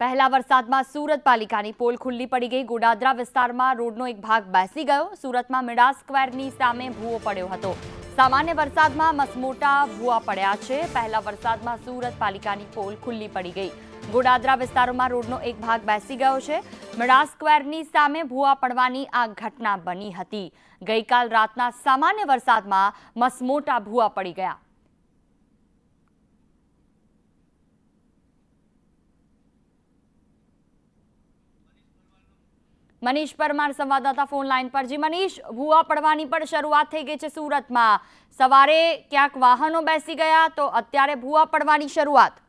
પહેલા વરસાદમાં સુરત પાલિકાની પોલ ખુલ્લી પડી ગઈ। ગોડાદરા વિસ્તારમાં રોડનો એક ભાગ બેસી ગયો। સુરતમાં મિડા સ્ક્વેરની સામે ભૂવો પડ્યો હતો। સામાન્ય વરસાદમાં મસમોટા ભૂવા પડ્યા છે। પહેલા વરસાદમાં સુરત પાલિકાની પોલ ખુલ્લી પડી ગઈ। ગોડાદરા વિસ્તારોમાં રોડનો એક ભાગ બેસી ગયો છે। મિડા સ્ક્વેરની સામે ભૂવા પડવાની આ ઘટના બની હતી। ગઈકાલ રાતના સામાન્ય વરસાદમાં મસમોટા ભૂવા પડી ગયા। मनीष परमार संवाददाता फोन लाइन पर। जी मनीष, भूवा पड़वानी पण शरूआत थई गई छे सूरत में। सवारे क्यांक वाहनों बेसी गया तो अत्यारे भूवा पड़वानी शरूआत।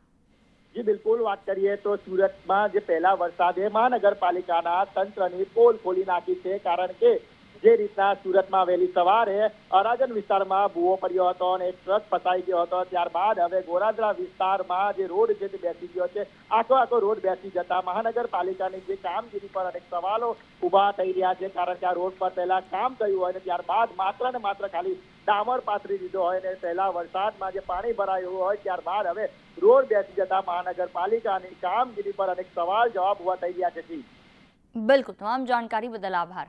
जी बिल्कुल, बात करिए तो सूरत में जो पहला वरसादे महानगरपालिकाना तंत्रनी पोल खोली नाखी छे। कारण के जे रीतना सूरत में वहेली सवारे अराजन विस्तार में भूवो पड्यो हतो अने एक ट्रक फसाई गयो हतो। त्यारबाद हवे गोडादरा विस्तार में जे रोड छे ते बेसी गयो छे। आखो रोड बेसी जता महानगरपालिकानी जे कामगीरी पर अनेक सवालों उभा थई रह्या छे। कारण के आ रोड पर पहला काम थयुं होय ने त्यारबाद मात्र ने मात्र खाली डामर पाथरी दीधो होय ने पहला वरसाद में जे पाणी भरायुं होय त्यारबाद हवे रोड बेसी जता महानगरपालिकानी कामगीरी पर अनेक सवाल जवाब उभा थई रह्या छे। बिल्कुल, तमाम जानकारी बदल आभार।